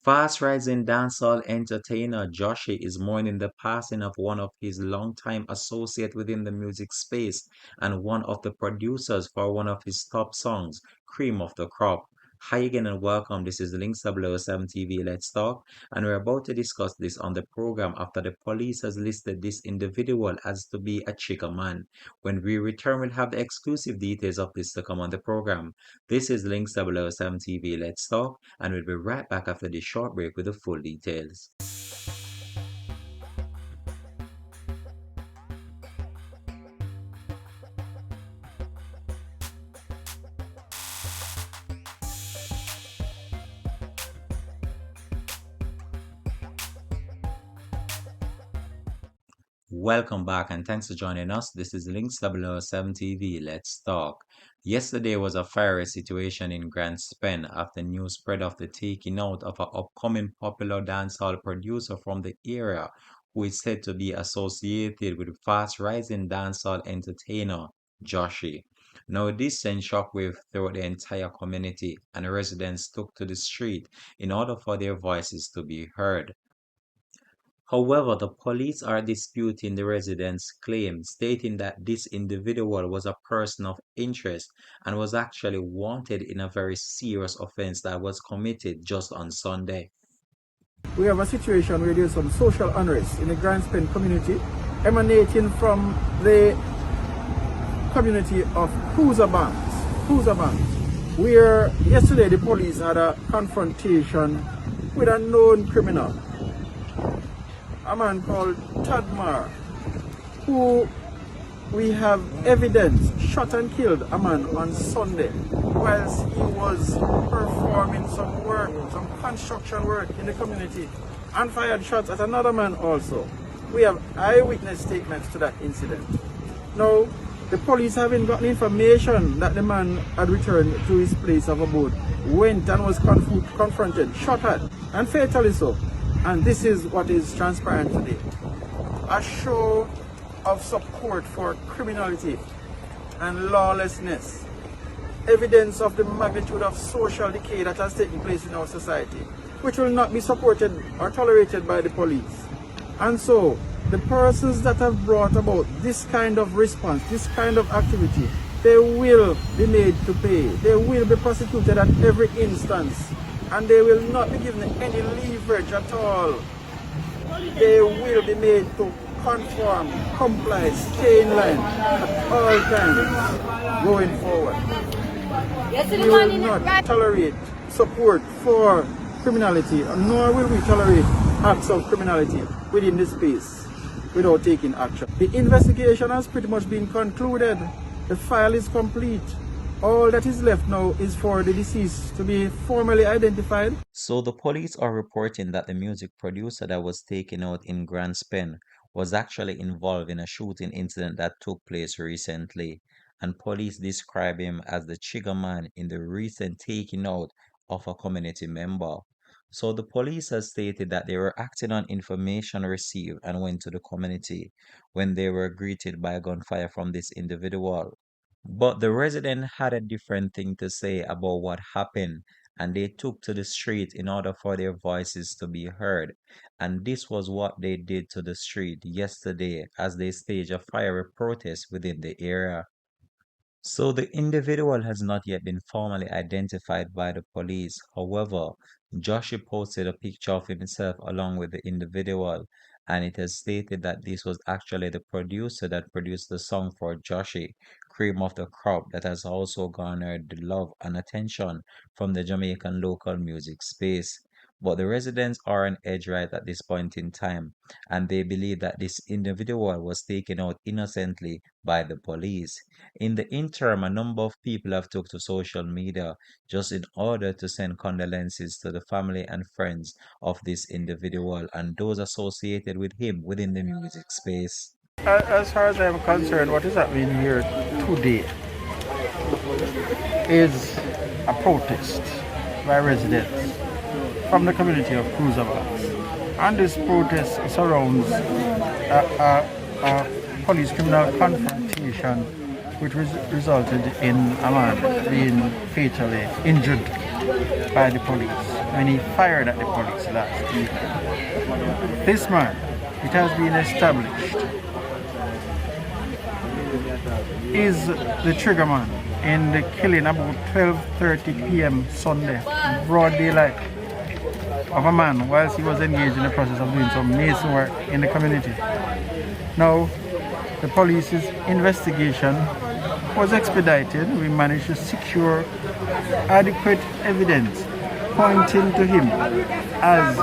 Fast-rising dancehall entertainer Jushii is mourning the passing of one of his longtime associates within the music space and one of the producers for one of his top songs, Cream of the Crop. Hi again and welcome. This is Links 007 TV Let's Talk, and we're about to discuss this on the program after the police has listed this individual as to be a chica man. When we return, we'll have the exclusive details of this to come on the program. This is Links 007 TV Let's Talk, and we'll be right back after this short break with the full details. Welcome back and thanks for joining us. This is Links 007 TV. Let's talk. Yesterday was a fiery situation in Grand Spen after news spread of the taking out of an upcoming popular dancehall producer from the area who is said to be associated with fast rising dancehall entertainer Jushii. Now, this sent shockwave throughout the entire community, and residents took to the street in order for their voices to be heard. However, the police are disputing the residents' claim, stating that this individual was a person of interest and was actually wanted in a very serious offense that was committed just on Sunday. We have a situation where there's some social unrest in the Grand Spain community emanating from the community of Cruiser Banks, where yesterday the police had a confrontation with a known criminal, a man called Tadmar, who we have evidence shot and killed a man on Sunday whilst he was performing some work, some construction work in the community, and fired shots at another man also. We have eyewitness statements to that incident. Now, the police, having gotten information that the man had returned to his place of abode, went and was confronted, shot at, and fatally so. And this is what is transparent today. A show of support for criminality and lawlessness. Evidence of the magnitude of social decay that has taken place in our society, which will not be supported or tolerated by the police. And so, the persons that have brought about this kind of response, this kind of activity, they will be made to pay. They will be prosecuted at every instance. And they will not be given any leverage at all. They will be made to conform, comply, stay in line at all times going forward. We will not tolerate support for criminality, nor will we tolerate acts of criminality within this space without taking action. The investigation has pretty much been concluded. The file is complete. All that is left now is for the deceased to be formally identified. So the police are reporting that the music producer that was taken out in Grand Spen was actually involved in a shooting incident that took place recently, and police describe him as the trigger man in the recent taking out of a community member. So the police has stated that they were acting on information received and went to the community when they were greeted by gunfire from this individual. But the resident had a different thing to say about what happened, and they took to the street in order for their voices to be heard. And this was what they did to the street yesterday as they staged a fiery protest within the area. So the individual has not yet been formally identified by the police. However, Joshi posted a picture of himself along with the individual, and it has stated that this was actually the producer that produced the song for Joshi, Cream of the Crop, that has also garnered the love and attention from the Jamaican local music space. But the residents are on edge right at this point in time, and they believe that this individual was taken out innocently by the police. In the interim, a number of people have took to social media just in order to send condolences to the family and friends of this individual and those associated with him within the music space. As far as I'm concerned, what is happening here today is a protest by residents from the community of Cruzabanks. And this protest surrounds a police criminal confrontation which resulted in a man being fatally injured by the police when he fired at the police last week. This man, it has been established, is the triggerman in the killing about 12:30 p.m. Sunday, broad daylight, of a man whilst he was engaged in the process of doing some mason work in the community. Now, the police's investigation was expedited. We managed to secure adequate evidence pointing to him as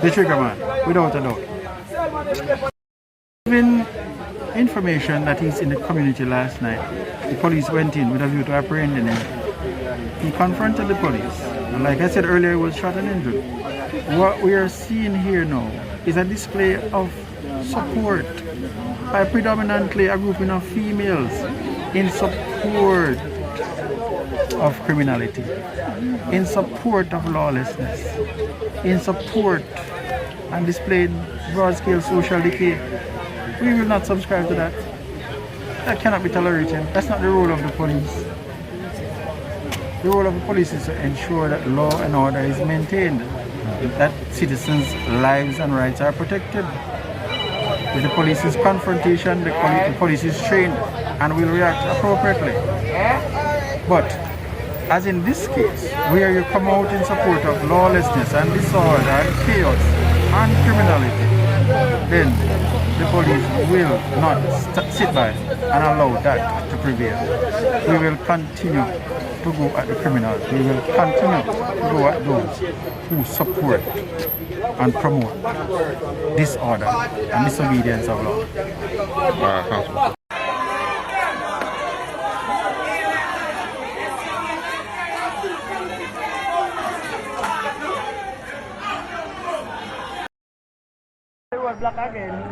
the triggerman, without a doubt. Given information that he's in the community last night, the police went in with a view to apprehending him. He confronted the police, and like I said earlier, he was shot and injured. What we are seeing here now is a display of support by predominantly a grouping of females in support of criminality, in support of lawlessness, in support and displaying broad-scale social decay. We will not subscribe to that. That cannot be tolerated. That's not the role of the police. The role of the police is to ensure that law and order is maintained, that citizens' lives and rights are protected. If the police is confrontation, the police is trained and will react appropriately. But, as in this case, where you come out in support of lawlessness and disorder and chaos and criminality, then the police will not sit by and allow that to prevail. We will continue to go at the criminals. We will continue to go at those who support and promote disorder and disobedience of law. Councilman. Black again.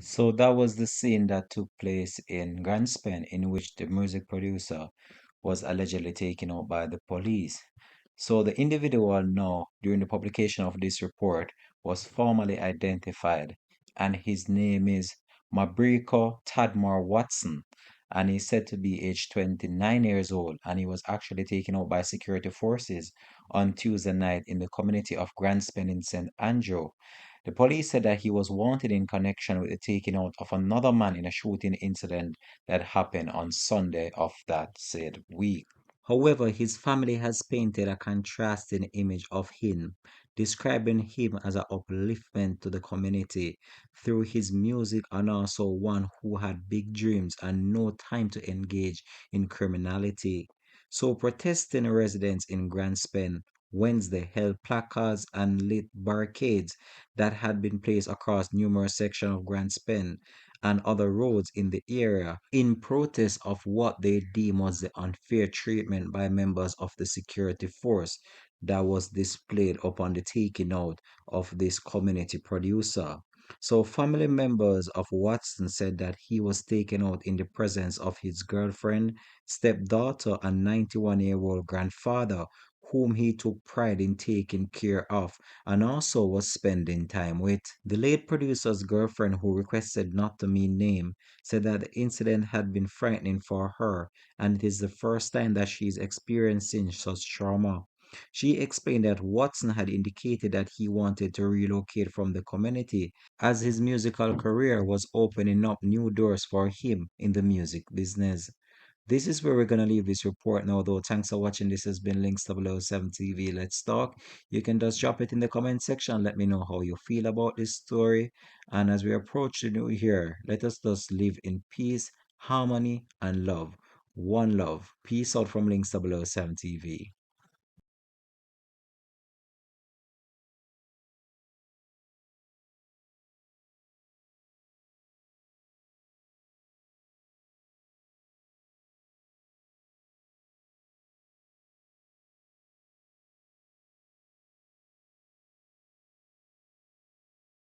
So that was the scene that took place in Ganspen, in which the music producer was allegedly taken out by the police. So the individual now, during the publication of this report, was formally identified, and his name is Mabreco Tadmar Watson, and he's said to be age 29 years old, and he was actually taken out by security forces on Tuesday night in the community of Grandspen in St. Andrew. The police said that he was wanted in connection with the taking out of another man in a shooting incident that happened on Sunday of that said week. However, his family has painted a contrasting image of him, describing him as an upliftment to the community through his music, and also one who had big dreams and no time to engage in criminality. So, protesting residents in Grandspen Wednesday held placards and lit barricades that had been placed across numerous sections of Grandspen and other roads in the area in protest of what they deem was the unfair treatment by members of the security force that was displayed upon the taking out of this community producer. So, family members of Watson said that he was taken out in the presence of his girlfriend, stepdaughter, and 91-year-old grandfather, whom he took pride in taking care of and also was spending time with. The late producer's girlfriend, who requested not to be named, said that the incident had been frightening for her and it is the first time that she is experiencing such trauma. She explained that Watson had indicated that he wanted to relocate from the community as his musical career was opening up new doors for him in the music business. This is where we're going to leave this report now, though. Thanks for watching. This has been Links 007 TV. Let's talk. You can just drop it in the comment section. Let me know how you feel about this story. And as we approach the new year, let us just live in peace, harmony, and love. One love. Peace out from Links 007 TV.